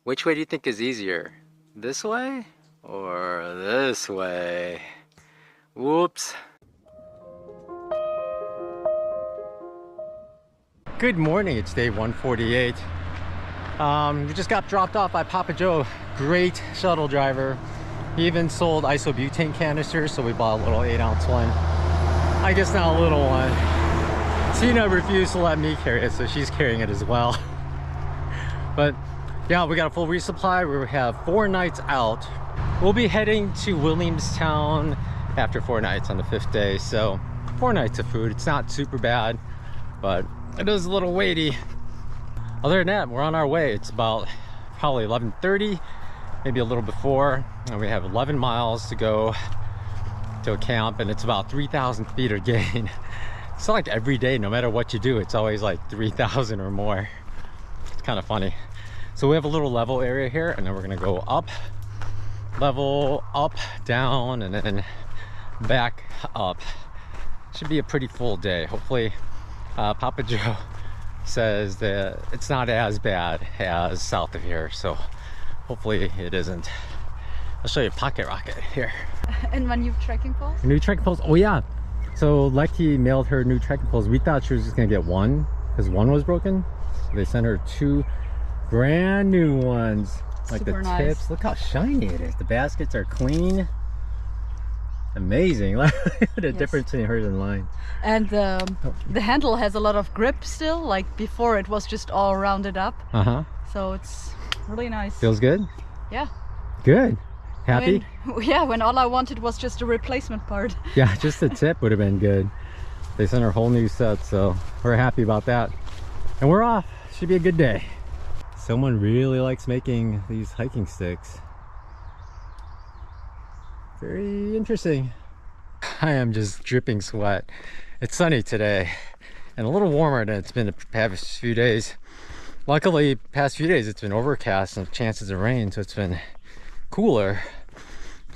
Which way do you think is easier? This way or this way? Whoops. Good morning, it's day 148. We just got dropped off by Papa Joe. Great shuttle driver. He even sold isobutane canisters, so we bought a little 8-ounce one. I guess not a little one. Tina refused to let me carry it, so she's carrying it as well. But yeah, we got a full resupply. We have 4 nights out. We'll be heading to Williamstown after 4 nights on the 5th day. So 4 nights of food. It's not super bad, but it is a little weighty. Other than that, we're on our way. It's about probably 11:30, maybe a little before, and we have 11 miles to go to a camp, and it's about 3,000 feet of gain. It's not like every day, no matter what you do, it's always like 3,000 or more. It's kind of funny. So we have a little level area here, and then we're gonna go up, level, up, down, and then back up. Should be a pretty full day. Hopefully Papa Joe says that it's not as bad as south of here, so hopefully it isn't. I'll show you PowerDirector here. And my new trekking poles? New trekking poles, oh yeah. So Lecky mailed her new trekking poles. We thought she was just gonna get one because one was broken. They sent her 2 brand new ones. Like super the nice. tips, look how shiny it is. The baskets are clean. Amazing. Look at the difference between hers and mine. And the handle has a lot of grip still, like before it was just all rounded up. So it's really nice. Feels good? Yeah. Good. Happy? Yeah, when all I wanted was just a replacement part. Yeah, just the tip would have been good. They sent her a whole new set, so we're happy about that. And we're off. Should be a good day. Someone really likes making these hiking sticks. Very interesting. I am just dripping sweat. It's sunny today and a little warmer than it's been the past few days. Luckily, past few days it's been overcast and chances of rain, so it's been cooler.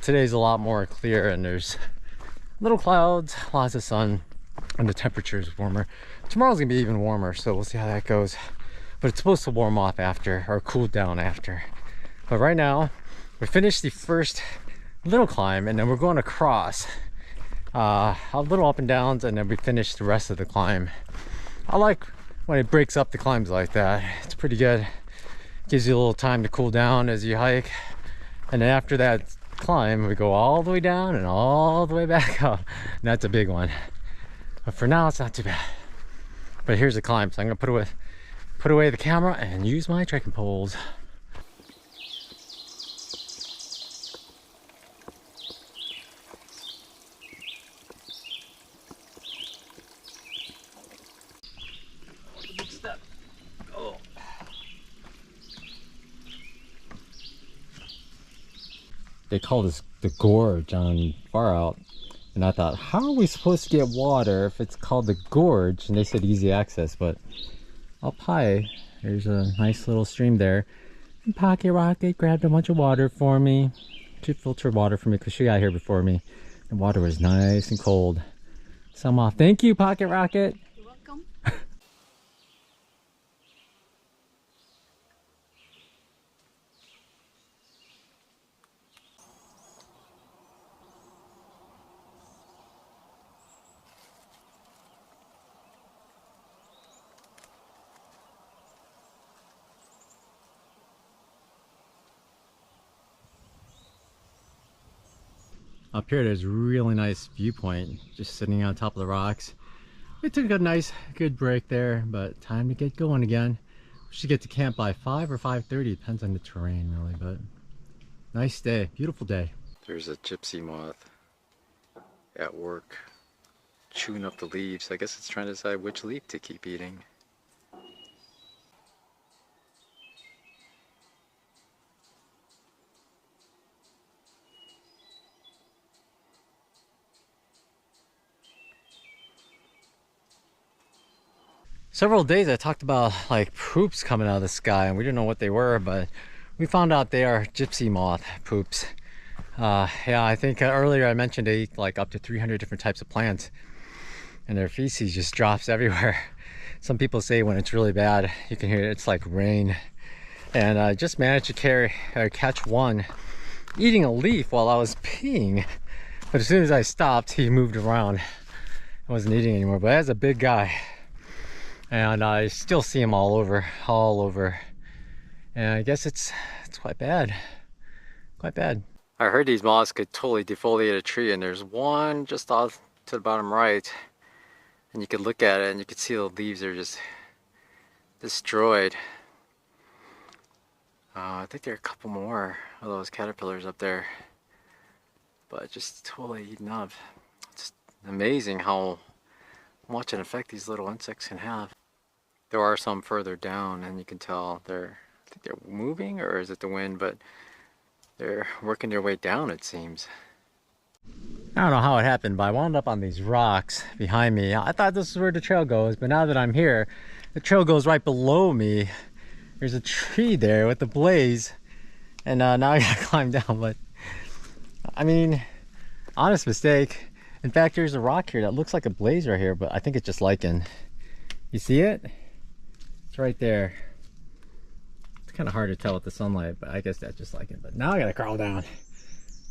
Today's a lot more clear and there's little clouds, lots of sun, and the temperature is warmer. Tomorrow's gonna be even warmer, so we'll see how that goes. But it's supposed to warm off after, or cool down after. But right now, we finished the first little climb and then we're going across a little up and downs, and then we finish the rest of the climb. I like when it breaks up the climbs like that. It's pretty good. Gives you a little time to cool down as you hike, and then after that climb we go all the way down and all the way back up, and that's a big one. But for now it's not too bad. But here's the climb, so I'm gonna put away the camera and use my trekking poles. They call this the gorge on far out, and I thought, how are we supposed to get water if it's called the gorge? And they said easy access, but up high there's a nice little stream there, and PowerDirector grabbed a bunch of water for me. She filtered water for me because she got here before me. The water was nice and cold, so I'm off. Thank you, PowerDirector. You're welcome. Up here there's a really nice viewpoint, just sitting on top of the rocks. We took a nice good break there, but time to get going again. We should get to camp by 5 or 5:30, depends on the terrain really, but nice day, beautiful day. There's a gypsy moth at work chewing up the leaves. I guess it's trying to decide which leaf to keep eating. Several days I talked about like poops coming out of the sky, and we didn't know what they were, but we found out they are gypsy moth poops. Yeah, I think earlier I mentioned they eat like up to 300 different types of plants, and their feces just drops everywhere. Some people say when it's really bad, you can hear it, it's like rain. And I just managed to catch one eating a leaf while I was peeing. But as soon as I stopped, he moved around. I wasn't eating anymore, but that's a big guy. And I still see him all over. And I guess it's quite bad. Quite bad. I heard these moths could totally defoliate a tree, and there's one just off to the bottom right. And you could look at it and you could see the leaves are just destroyed. I think there are a couple more of those caterpillars up there, but just totally eaten up. It's amazing how much an effect these little insects can have. There are some further down, and you can tell I think they're moving, or is it the wind, but they're working their way down, it seems. I don't know how it happened, but I wound up on these rocks behind me. I thought this is where the trail goes, but now that I'm here, the trail goes right below me. There's a tree there with the blaze, and now I gotta climb down. But I mean, honest mistake. In fact, there's a rock here that looks like a blaze right here, but I think it's just lichen. You see it? It's right there. It's kind of hard to tell with the sunlight, but I guess that's just lichen. But now I gotta crawl down.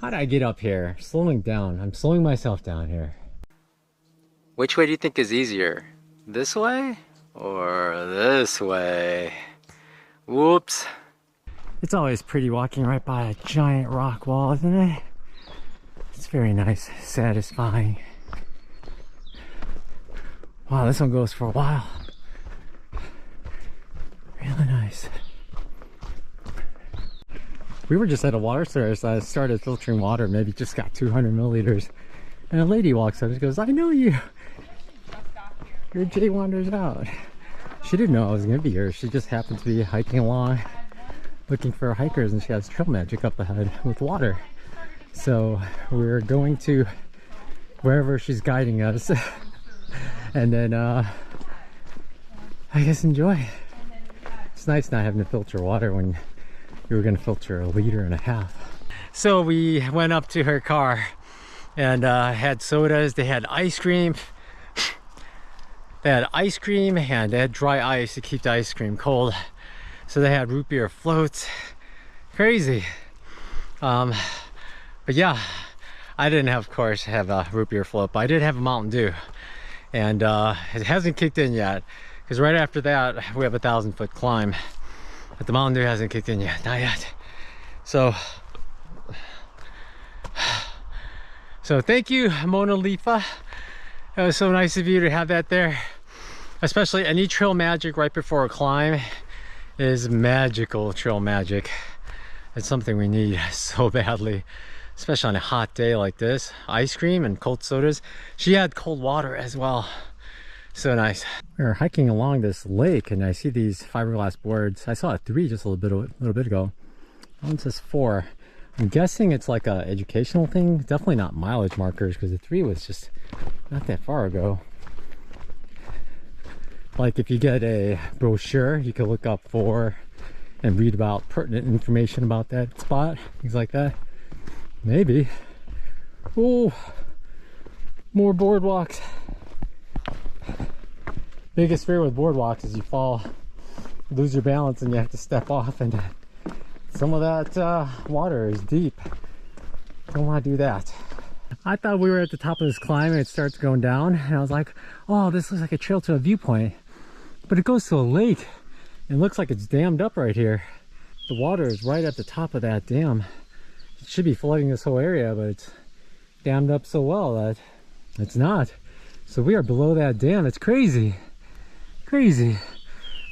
How did I get up here? Slowing down. I'm slowing myself down here. Which way do you think is easier? This way or this way? Whoops. It's always pretty walking right by a giant rock wall, isn't it? It's very nice, satisfying. Wow, this one goes for a while. Really nice. We were just at a water source. I started filtering water, maybe just got 200 milliliters. And a lady walks up and goes, "I know you. Your Jay wanders out." She didn't know I was going to be here. She just happened to be hiking along, looking for hikers, and she has trail magic up ahead with water. So we're going to wherever she's guiding us. And then, I guess enjoy. It's nice not having to filter water when you were going to filter 1.5 liters. So we went up to her car and had sodas. They had ice cream. They had ice cream and they had dry ice to keep the ice cream cold. So they had root beer floats. Crazy. But yeah, I didn't have, of course, have a root beer float, but I did have a Mountain Dew. And it hasn't kicked in yet, because right after that we have a 1,000-foot climb. But the Mountain Dew hasn't kicked in yet, not yet. So thank you, Mona Lisa. It was so nice of you to have that there. Especially any trail magic right before a climb is magical trail magic. It's something we need so badly, especially on a hot day like this. Ice cream and cold sodas. She had cold water as well. So nice. We were hiking along this lake and I see these fiberglass boards. I saw a 3 just a little bit ago. One says 4. I'm guessing it's like a educational thing. Definitely not mileage markers, because the 3 was just not that far ago. Like if you get a brochure, you can look up 4 and read about pertinent information about that spot, things like that. Maybe. Oh, more boardwalks. Biggest fear with boardwalks is you fall, lose your balance, and you have to step off, and some of that water is deep. Don't want to do that. I thought we were at the top of this climb and it starts going down, and I was like, oh, this looks like a trail to a viewpoint. But it goes to a lake. It looks like it's dammed up right here. The water is right at the top of that dam. It should be flooding this whole area, but it's dammed up so well that it's not. So we are below that dam. It's crazy. Crazy.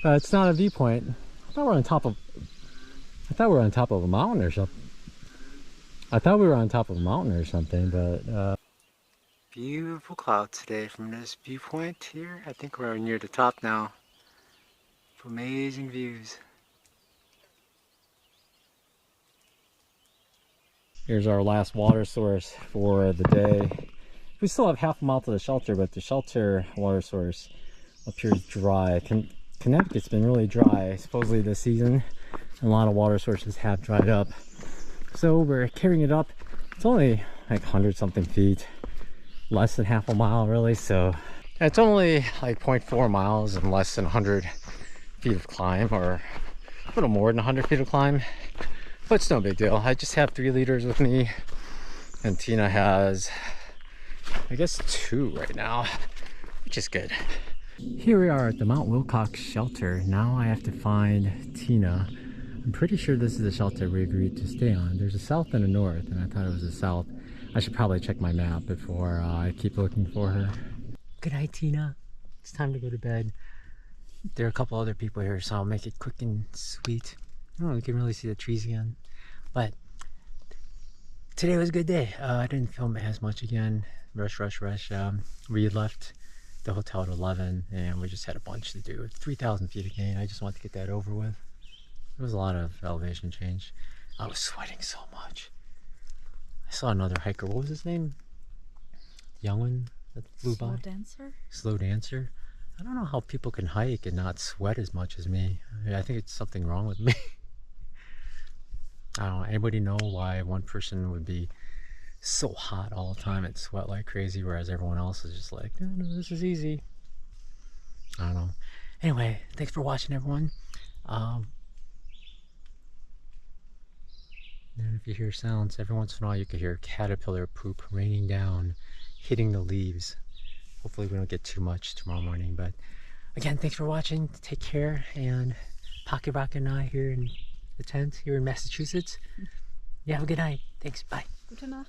But it's not a viewpoint. I thought we were on top of a mountain or something. I thought we were on top of a mountain or something, but beautiful clouds today from this viewpoint here. I think we're near the top now. Amazing views. Here's our last water source for the day. We still have half a mile to the shelter, but the shelter water source appears dry. Connecticut's been really dry, supposedly this season, and a lot of water sources have dried up. So we're carrying it up. It's only like 100-something feet, less than half a mile really, so it's only like 0.4 miles and less than 100 feet of climb, or little more than 100 feet of climb, but it's no big deal. I just have 3 leaders with me, and Tina has, I guess, 2 right now, which is good. Here we are at the Mount Wilcox shelter. Now I have to find Tina. I'm pretty sure this is the shelter we agreed to stay on. There's a south and a north, and I thought it was the south. I should probably check my map before I keep looking for her. Good night, Tina. It's time to go to bed. There are a couple other people here, so I'll make it quick and sweet. Oh, you can really see the trees again. But today was a good day. I didn't film as much again. Rush. We left the hotel at 11, and we just had a bunch to do. 3,000 feet again. I just wanted to get that over with. There was a lot of elevation change. I was sweating so much. I saw another hiker. What was his name? Young one that flew by? Slow Dancer? I don't know how people can hike and not sweat as much as me. I think it's something wrong with me. I don't know. Anybody know why one person would be so hot all the time and sweat like crazy, whereas everyone else is just like, no, this is easy. I don't know. Anyway, thanks for watching, everyone. And if you hear sounds, every once in a while you could hear caterpillar poop raining down, hitting the leaves. Hopefully we don't get too much tomorrow morning. But again, thanks for watching. Take care. And Pocket Rocket and I here in the tent here in Massachusetts. You have a good night. Thanks. Bye. Gute Nacht.